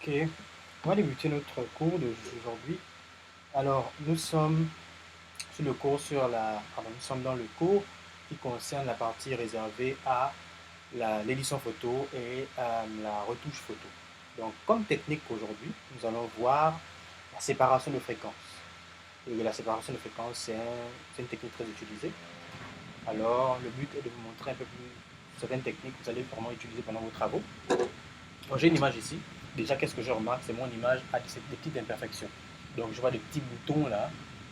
Ok, on va débuter notre cours d'aujourd'hui. Alors, nous sommes sur le cours nous sommes dans le cours qui concerne la partie réservée à l'édition photo et à la retouche photo. Donc, comme technique aujourd'hui, nous allons voir la séparation de fréquences. Et la séparation de fréquences, c'est une technique très utilisée. Alors, le but est de vous montrer un peu plus certaines techniques que vous allez vraiment utiliser pendant vos travaux. Donc, j'ai une image ici. Déjà, qu'est-ce que je remarque? C'est mon image a des petites imperfections. Donc, je vois des petits boutons là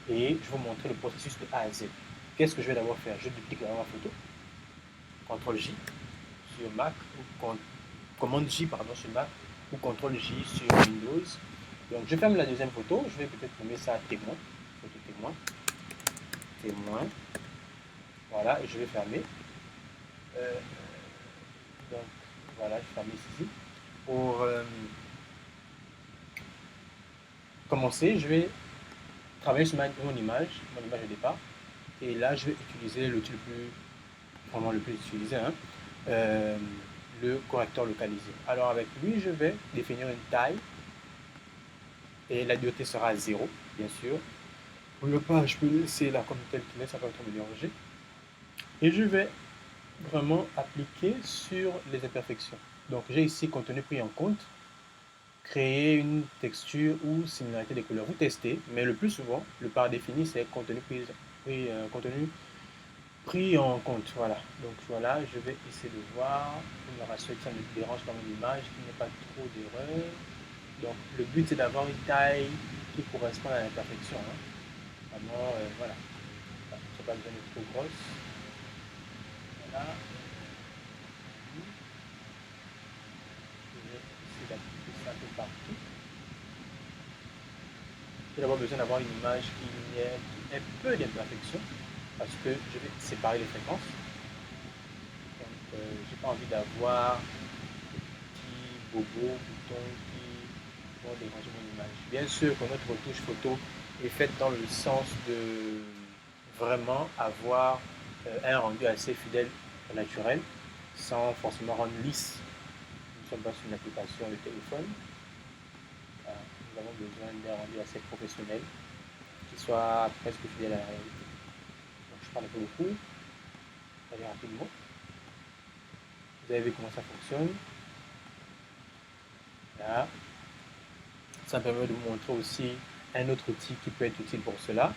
et je vais vous montrer le processus de A à Z. Qu'est-ce que je vais d'abord faire? Je duplique la photo, CTRL J sur Mac, ou commande J pardon, sur Mac, ou CTRL J sur Windows. Donc, je ferme la deuxième photo. Je vais peut-être nommer ça témoin. Photo témoin. Témoin. Voilà, et je vais fermer. Euh, donc, voilà, je ferme ici. Pour commencer, je vais travailler sur mon image de départ. Et là, je vais utiliser l'outil vraiment le plus utilisé, hein, euh, le correcteur localisé. Alors avec lui, je vais définir une taille et la dureté sera à 0, bien sûr. Pour le pas, je peux laisser la comme telle qu'il est, ça va être me déranger. Et je vais vraiment appliquer sur les imperfections. Donc j'ai ici contenu pris en compte, créer une texture ou similarité des couleurs. Vous testez, mais le plus souvent, le par défini, c'est contenu pris en compte. Voilà. Donc voilà, je vais essayer de voir. Je me rassure que ça ne me dérange pas mon image, qu'il n'y ait pas trop d'erreurs. Donc le but c'est d'avoir une taille qui correspond à l'imperfection. Hein. Vraiment, voilà. Ça n'a pas besoin d'être trop grosse. Voilà. Je vais essayer d'appliquer ça un peu partout. J'ai d'abord besoin d'avoir une image qui ait un peu d'imperfection parce que je vais séparer les fréquences. Donc, j'ai pas envie d'avoir petits bobos, boutons qui vont déranger mon image. Bien sûr que notre retouche photo est faite dans le sens de vraiment avoir un rendu assez fidèle au naturel, sans forcément rendre lisse. Nous ne sommes pas sur une application de téléphone. Nous avons besoin d'un rendu assez professionnel, qui soit presque fidèle à la réalité. Donc, je parle un peu beaucoup, aller rapidement. Vous avez vu comment ça fonctionne. Là, ça me permet de vous montrer aussi un autre outil qui peut être utile pour cela.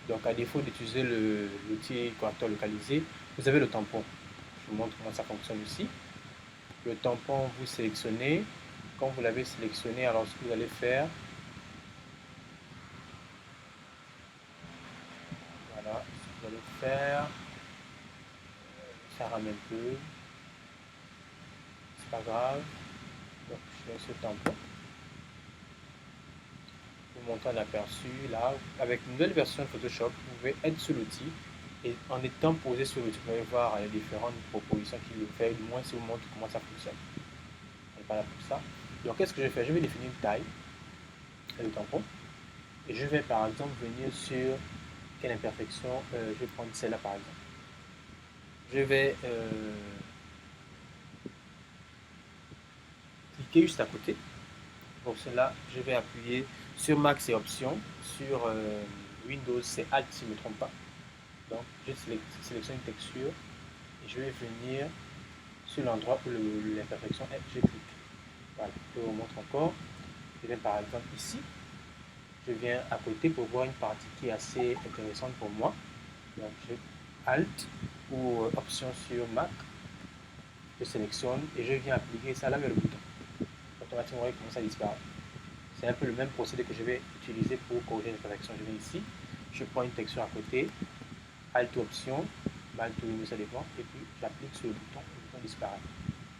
Donc, à défaut d'utiliser l'outil correcteur localisé, vous avez le tampon. Je vous montre comment ça fonctionne aussi. Le tampon, vous sélectionnez. Quand vous l'avez sélectionné, alors ce que vous allez faire, voilà, ce que vous allez faire, ça rame un peu, c'est pas grave. Donc, je laisse le tampon. Vous montrer un aperçu là. Avec une nouvelle version de Photoshop, vous pouvez être sur l'outil et en étant posé sur l'outil, vous pouvez voir les différentes propositions qu'il vous fait, du moins si vous montre comment ça fonctionne. On n'est pas là pour ça. Donc, qu'est-ce que je vais faire? Je vais définir une taille et le tampon. Et je vais par exemple venir sur quelle imperfection. Je vais prendre celle-là par exemple. Je vais cliquer juste à côté. Pour cela, je vais appuyer sur Mac, c'est Option. Sur Windows, c'est Alt si je ne me trompe pas. Donc, je sélectionne une texture et je vais venir sur l'endroit où l'imperfection est. Je clique. Voilà, je vous montre encore. Je viens par exemple ici. Je viens à côté pour voir une partie qui est assez intéressante pour moi. Donc, je Alt ou Option sur Mac. Je sélectionne et je viens appliquer ça là vers le bouton. Automatiquement, vous voyez comment ça disparaît. C'est un peu le même procédé que je vais utiliser pour corriger l'imperfection. Je viens ici, je prends une texture à côté, Alt ou Option, Alt ou Windows, ça dépend, et puis j'applique sur le bouton disparaît.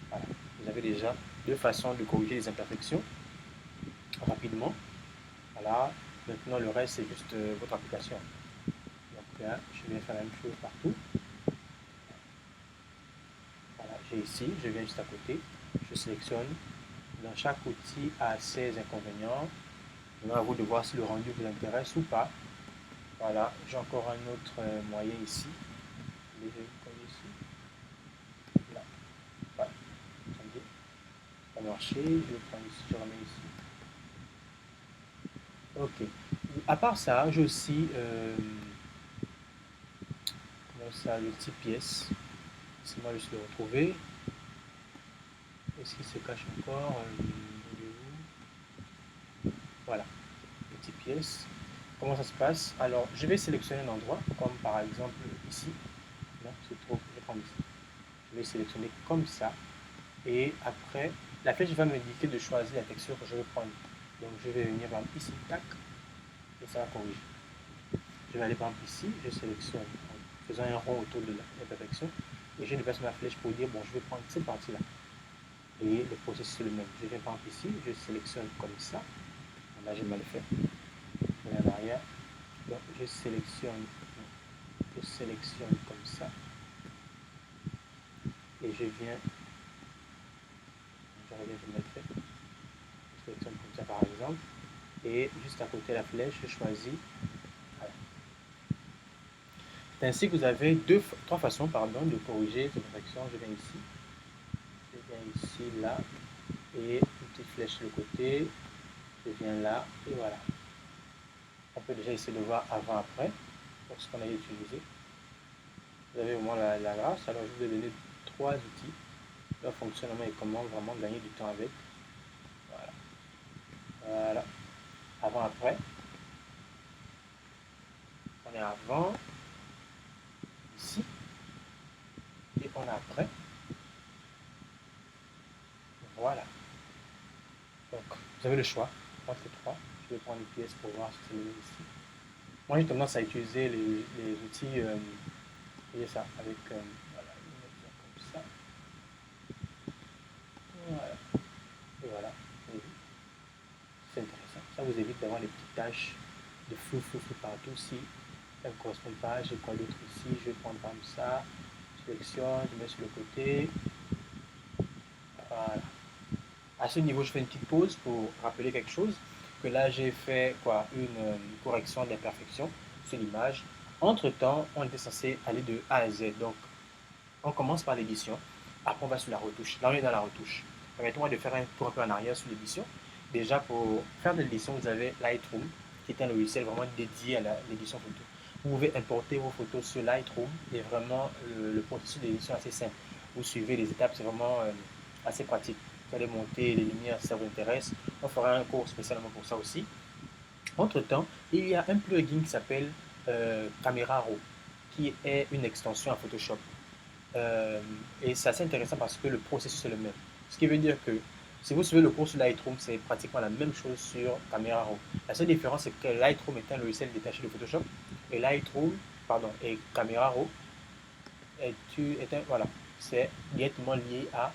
Voilà. Vous avez déjà deux façons de corriger les imperfections rapidement. Voilà. Maintenant, le reste, c'est juste votre application. Donc là, je viens faire la même chose partout. Voilà, j'ai ici, je viens juste à côté, je sélectionne. Dans chaque outil a ses inconvénients. À vous de voir si le rendu vous intéresse ou pas. Voilà, j'ai encore un autre moyen ici. Je vais ici. Là. Voilà. marcher. Je vais prendre ici, je remets ici. Ok. À part ça, j'ai aussi comment ça, le petit pièce. C'est moi juste le retrouver. Est-ce qu'il se cache encore voilà, petite pièce. Comment ça se passe? Alors, je vais sélectionner un endroit, comme par exemple ici. Non, c'est trop, je vais prendre ici. Je vais sélectionner comme ça. Et après, la flèche va m'indiquer de choisir la texture que je veux prendre. Donc, je vais venir par exemple ici, tac, et ça va corriger. Je vais aller par exemple ici, je sélectionne en faisant un rond autour de l'imperfection. Et je déplace ma flèche pour dire, bon, je vais prendre cette partie-là. Et le processus est le même. Je viens par exemple ici, je sélectionne comme ça. Là, j'ai mal fait. Je vais en arrière. Donc, je sélectionne comme ça. Et je viens, je reviens, je mal fait. Je sélectionne comme ça par exemple. Et juste à côté de la flèche, je choisis. Voilà. C'est ainsi que vous avez trois façons de corriger cette imperfection. Je viens ici, là, et une petite flèche de côté. Je viens là, et voilà. On peut déjà essayer de voir avant-après, pour ce qu'on a utilisé. Vous avez au moins la grâce. Alors, je vais vous donner trois outils. Leur fonctionnement et comment vraiment gagner du temps avec. Voilà. Voilà. Avant-après. On est avant, ici, et on est après. Voilà. Donc, vous avez le choix entre les trois. Je vais prendre une pièce pour voir si c'est mieux ici. Moi, j'ai tendance à utiliser les outils, voyez ça, avec, voilà, comme ça. Voilà. Et voilà. C'est intéressant. Ça vous évite d'avoir des petites taches de flou partout. Si ça ne correspond pas, j'ai quoi d'autre ici? Je vais prendre comme ça. Je sélectionne, je mets sur le côté. Voilà. À ce niveau, je fais une petite pause pour rappeler quelque chose. Que là, j'ai fait quoi, une correction d'imperfection sur l'image. Entre-temps, on était censé aller de A à Z. Donc, on commence par l'édition. Après, on va sur la retouche. Là, on est dans la retouche. Permettez-moi de faire un tour un peu en arrière sur l'édition. Déjà, pour faire de l'édition, vous avez Lightroom, qui est un logiciel vraiment dédié à l'édition photo. Vous pouvez importer vos photos sur Lightroom et vraiment le processus d'édition est assez simple. Vous suivez les étapes, c'est vraiment assez pratique. Vous allez monter les lumières si ça vous intéresse. On fera un cours spécialement pour ça aussi. Entre-temps, il y a un plugin qui s'appelle Camera Raw, qui est une extension à Photoshop. Et c'est assez intéressant parce que le processus est le même. Ce qui veut dire que si vous suivez le cours sur Lightroom, c'est pratiquement la même chose sur Camera Raw. La seule différence, c'est que Lightroom est un logiciel détaché de Photoshop et et Camera Raw voilà, c'est directement lié à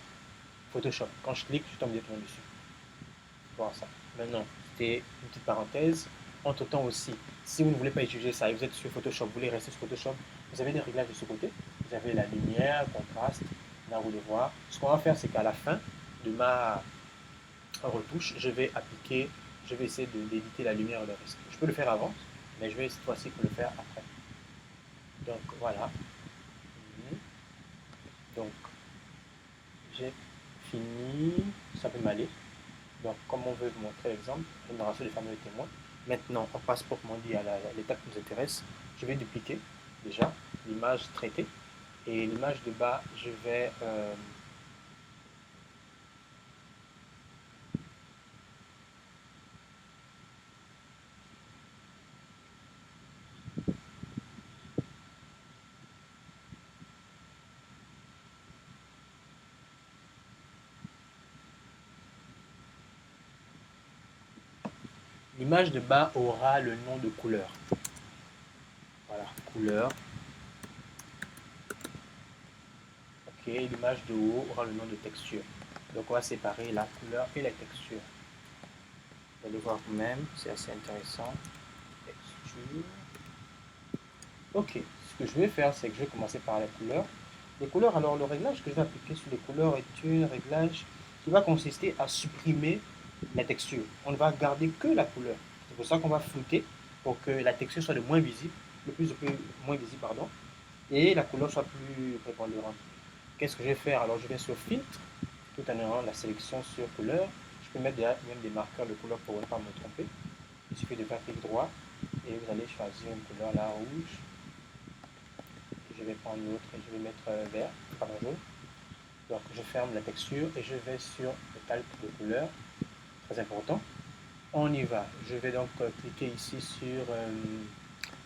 Photoshop. Quand je clique, je tombe directement dessus. Voir ça. Maintenant, c'était une petite parenthèse. Entre-temps aussi, si vous ne voulez pas utiliser ça et vous êtes sur Photoshop, vous voulez rester sur Photoshop, vous avez des réglages de ce côté. Vous avez la lumière, contraste, là vous le voir. Ce qu'on va faire, c'est qu'à la fin de ma retouche, je vais essayer d'éditer la lumière et le reste. Je peux le faire avant, mais je vais cette fois-ci le faire après. Donc voilà. Donc j'ai fini, ça peut m'aller. Donc, comme on veut vous montrer l'exemple, génération des fameux témoins. Maintenant, on passe proprement dit à l'étape qui nous intéresse. Je vais dupliquer déjà l'image traitée. Et l'image de bas, je vais l'image de bas aura le nom de couleur. Voilà, couleur. Ok, l'image de haut aura le nom de texture. Donc on va séparer la couleur et la texture. Vous allez voir vous-même, c'est assez intéressant. Texture. Ok, ce que je vais faire, c'est que je vais commencer par la couleur. Les couleurs, alors le réglage que je vais appliquer sur les couleurs est un réglage qui va consister à supprimer la texture. On ne va garder que la couleur. C'est pour ça qu'on va flouter pour que la texture soit le moins visible, moins visible, pardon, et la couleur soit plus prépondérante. Qu'est-ce que je vais faire? Alors je vais sur filtre tout en ayant la sélection sur couleur. Je peux mettre même des marqueurs de couleur pour ne pas me tromper. Il suffit de faire clic droit et vous allez choisir une couleur là, rouge. Je vais prendre l'autre et je vais mettre vert, pardon, jaune. Donc je ferme la texture et je vais sur le calque de couleur, très important. On y va. Je vais donc cliquer ici sur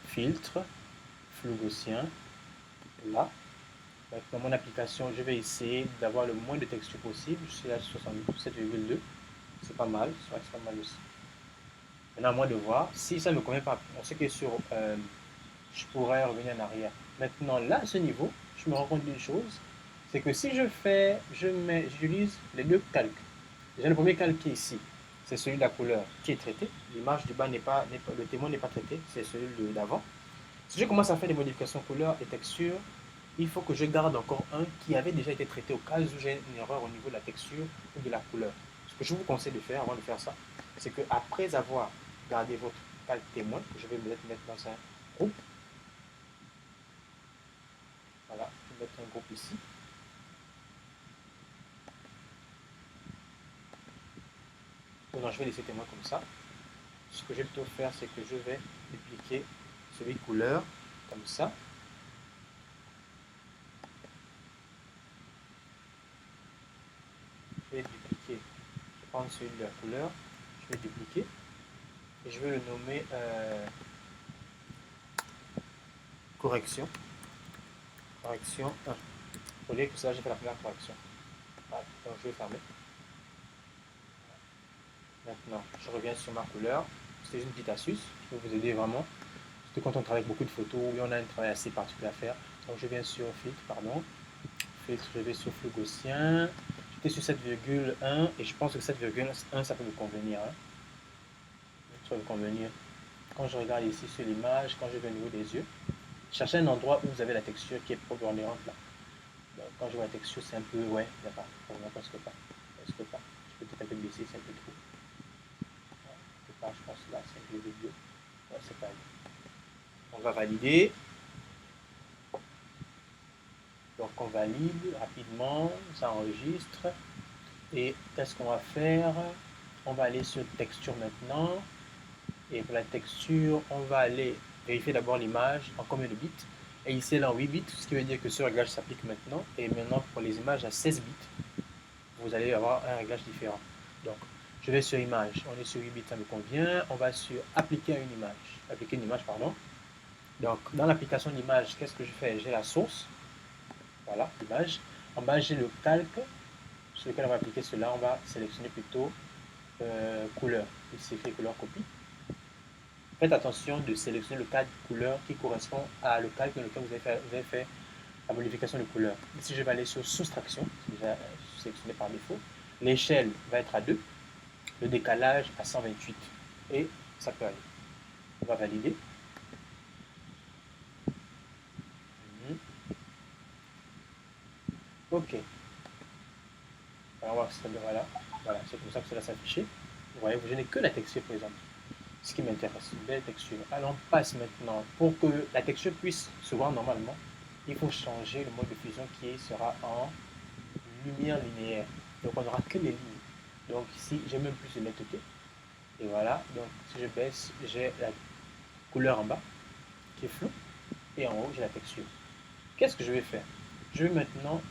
filtre, flou gaussien, là. Donc, dans mon application, je vais essayer d'avoir le moins de texture possible. Je suis à 67,2. C'est pas mal, c'est vrai que c'est pas mal aussi. Maintenant, à moi de voir. Si ça ne me convient pas, on sait que sur, je pourrais revenir en arrière. Maintenant, là, à ce niveau, je me rends compte d'une chose, c'est que si j'utilise les deux calques. Déjà, le premier calque qui est ici, c'est celui de la couleur qui est traité. L'image du bas le témoin n'est pas traité, c'est celui d'avant. Si je commence à faire des modifications couleur et texture, il faut que je garde encore un qui avait déjà été traité au cas où j'ai une erreur au niveau de la texture ou de la couleur. Ce que je vous conseille de faire avant de faire ça, c'est que après avoir gardé votre calque témoin, je vais me mettre dans un groupe. Voilà, je vais mettre un groupe ici. Non, je vais laisser témoin comme ça. Ce que je vais plutôt faire, c'est que je vais dupliquer celui couleur comme ça. Je vais dupliquer. Je vais prendre celui de la couleur. Je vais dupliquer. Et je vais le nommer correction. Correction 1. Vous voyez que ça, j'ai fait la première correction. Voilà, donc je vais fermer. Maintenant, je reviens sur ma couleur. C'est une petite astuce qui peut vous aider vraiment. Surtout quand on travaille avec beaucoup de photos ou on a un travail assez particulier à faire. Donc je viens sur filtre, pardon. Filtre, je vais sur flou gaussien. J'étais sur 7,1 et je pense que 7,1 ça peut me convenir. Hein. Ça peut me convenir. Quand je regarde ici sur l'image, quand je vais au niveau des yeux, cherchez un endroit où vous avez la texture qui est prépondérante là. Donc, quand je vois la texture, c'est un peu, ouais, il n'y a pas, presque pas. Presque pas. Je peux peut-être un peu baisser, c'est un peu trop. Je pense là, c'est un peu vidéo. Ouais, c'est pas bien. On va valider. Donc on valide rapidement, ça enregistre. Et qu'est-ce qu'on va faire? On va aller sur texture maintenant. Et pour la texture, on va aller vérifier d'abord l'image en combien de bits. Et ici, elle est en 8 bits, ce qui veut dire que ce réglage s'applique maintenant. Et maintenant, pour les images à 16 bits, vous allez avoir un réglage différent. Donc, je vais sur image. On est sur 8 bits, ça me convient. On va sur appliquer à une image. Appliquer une image, pardon. Donc, dans l'application d'image, qu'est-ce que je fais? J'ai la source. Voilà, l'image. En bas, j'ai le calque sur lequel on va appliquer cela. On va sélectionner plutôt couleur. Ici, fait couleur copie. Faites attention de sélectionner le calque couleur qui correspond à le calque dans lequel vous avez fait la modification de couleur. Ici, je vais aller sur soustraction, c'est déjà sélectionné par défaut. L'échelle va être à 2, le décalage à 128. Et ça peut aller. On va valider. OK. Alors, on va voilà, c'est comme ça que cela s'affiche. Vous voyez, je n'ai que la texture présente. Ce qui m'intéresse, une belle texture. Alors, on passe maintenant. Pour que la texture puisse se voir normalement, il faut changer le mode de fusion qui sera en lumière linéaire. Donc, on n'aura que les lignes. Donc, ici, j'ai même plus de netteté. Et voilà. Donc, si je baisse, j'ai la couleur en bas qui est floue. Et en haut, j'ai la texture. Qu'est-ce que je vais faire? Je vais maintenant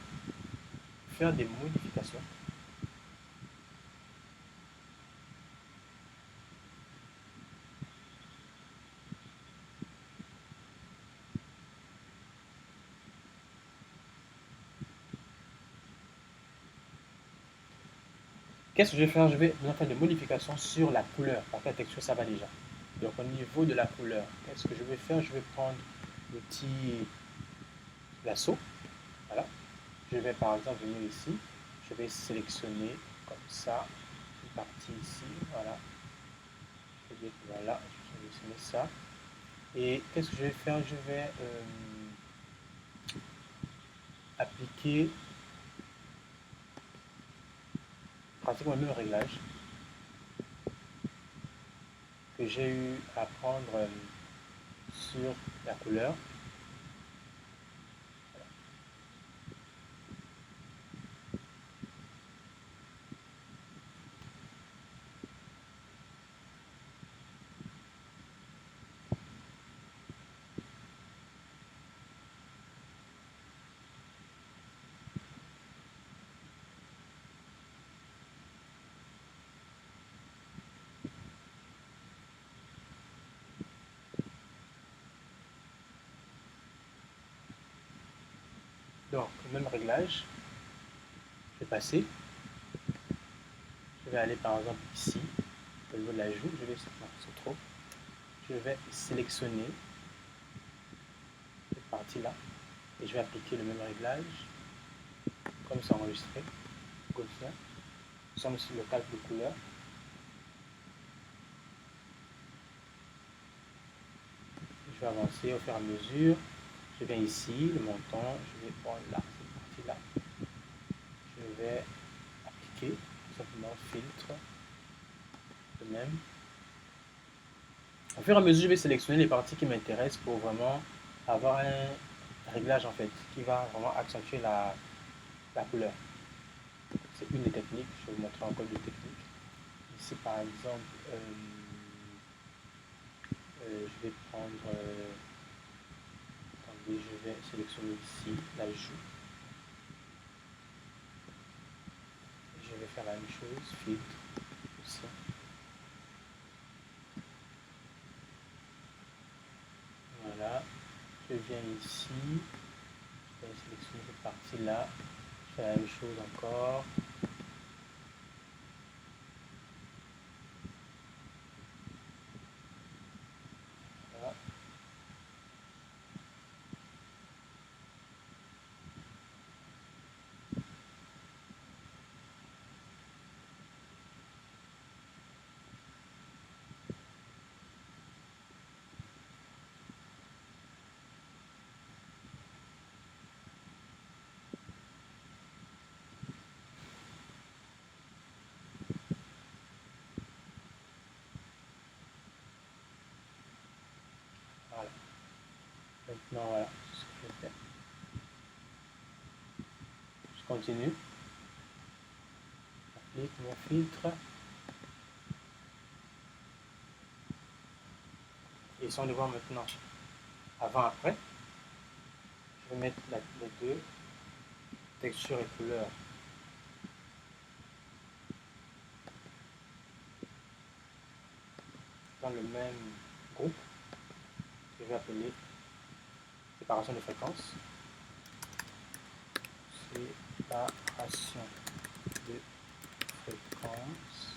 faire des modifications. Qu'est-ce que je vais faire? Je vais maintenant faire des modifications sur la couleur. Parce que la texture, ça va déjà. Donc, au niveau de la couleur, qu'est-ce que je vais faire? Je vais prendre l'outil lasso. Voilà. Je vais par exemple venir ici. Je vais sélectionner comme ça une partie ici. Voilà. Je vais dire que voilà. Je vais sélectionner ça. Et qu'est-ce que je vais faire? Je vais appliquer pratiquement le même réglage que j'ai eu à prendre sur la couleur. Donc, même réglage, je vais passer. Je vais aller par exemple ici, au niveau de l'ajout, je vais, non, c'est trop. Je vais sélectionner cette partie-là et je vais appliquer le même réglage, comme c'est enregistré, Gaussien. Nous sommes sur le calque de couleur. Je vais avancer au fur et à mesure. Je viens ici, le montant, je vais prendre là, cette partie-là. Je vais appliquer tout simplement filtre, de même. Au fur et à mesure, je vais sélectionner les parties qui m'intéressent pour vraiment avoir un réglage en fait qui va vraiment accentuer la couleur. C'est une des techniques, je vais vous montrer encore deux techniques. Ici par exemple, je vais prendre, attendez, je vais sélectionner ici l'ajout. Je vais faire la même chose, filtre aussi. Voilà, je viens ici, je vais sélectionner cette partie-là, je fais la même chose encore. Voilà. Voilà. Maintenant, voilà, c'est ce que je fais. Je continue. J'applique mon filtre. Et si on le voit maintenant, avant-après, je vais mettre les deux, texture et couleur. Dans le même groupe, je vais appeler séparation de fréquences. Séparation de fréquences.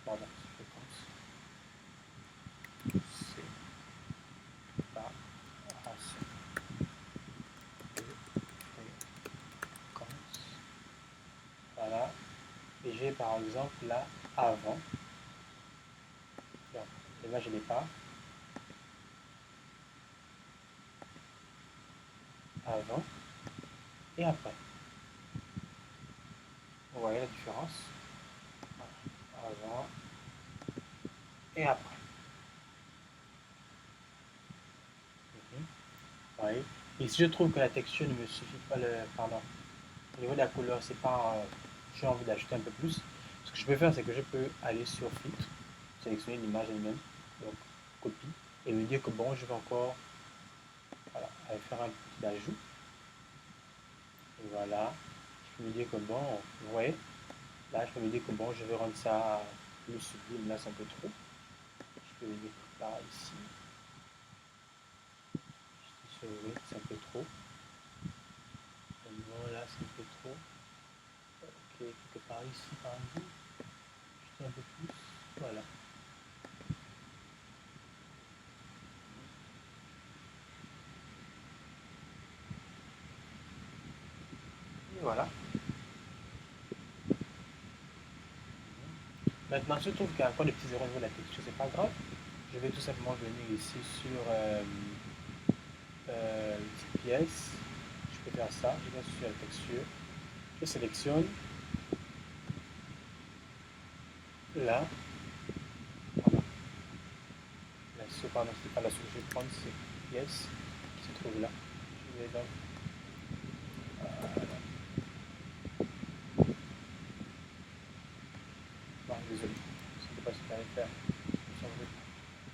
Pardon, fréquence. Séparation de fréquences. Voilà. Et j'ai par exemple là avant. Et là je n'ai pas. Avant et après. Vous voyez la différence? Avant et après. Oui. Et si je trouve que la texture ne me suffit pas, pardon, au niveau de la couleur, c'est pas, j'ai envie d'ajouter un peu plus. Ce que je peux faire, c'est que je peux aller sur filtre, sélectionner l'image elle-même, donc copie, et me dire que bon, je vais encore, voilà, aller faire un petit ajout. Et voilà, je peux me dire que bon, vous voyez, là, je peux me dire que bon, je vais rendre ça plus sublime, là, c'est un peu trop. Je peux me dire que là, ici, oui, c'est un peu trop. Bon, là, c'est un peu trop. Ok, quelque part ici, par exemple, juste un peu plus. Voilà. Et voilà. Maintenant, si je trouve qu'il y a encore des petits erreurs au niveau de la texture, c'est pas grave. Je vais tout simplement venir ici sur pièce. Je peux faire ça. Je vais sur la texture. Je sélectionne là. Voilà. Pardon, c'est pas la souris. Je vais prendre cette pièce qui se trouve là. Je vais donc. Voilà. Non, désolé. Je ne sais pas ce que j'allais faire.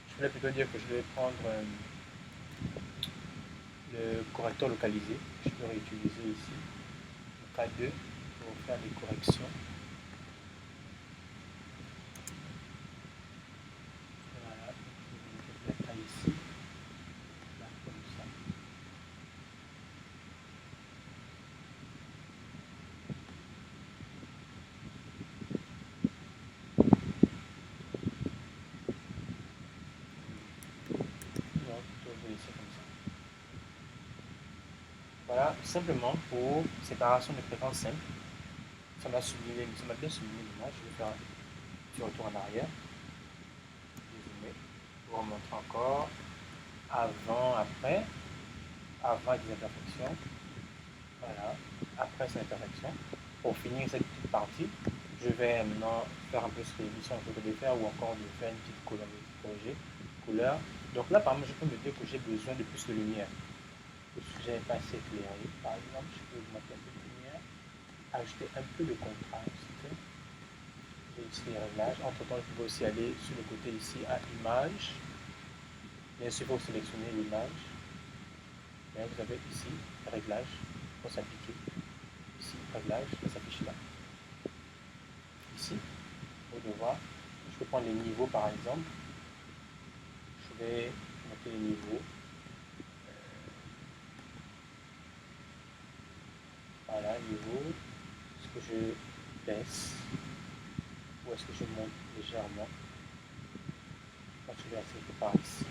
Je voulais plutôt dire que je vais prendre le correcteur localisé. Je peux réutiliser ici. Le K2 pour faire des corrections. Voilà, je vais mettre là ici, là comme ça. simplement pour séparation de fréquences simple. Ça m'a bien sublimé l'image. Je vais faire un petit retour en arrière. Dézoomer. Vous remontrer encore. Avant, après. Avant avec des imperfections. Voilà. Après ces imperfections. Pour finir cette petite partie, je vais maintenant faire un peu ce que l'émission de faire ou encore de faire une petite colorier, couleur. Donc là, par exemple, je peux me dire que j'ai besoin de plus de lumière. Le sujet n'est pas assez éclairé. Par exemple, je peux augmenter un peu de lumière, ajouter un peu de contraste. J'ai ici les réglages. Entre temps, je peux aussi aller sur le côté ici à image. Bien sûr, il faut sélectionner l'image. Vous avez ici réglage pour s'appliquer. Ici, réglage, ça s'affiche là. Ici, vous devez voir, je peux prendre les niveaux par exemple. Je vais monter les niveaux. Voilà, niveau. Est-ce que je baisse ou est-ce que je monte légèrement? Je vais essayer par ici.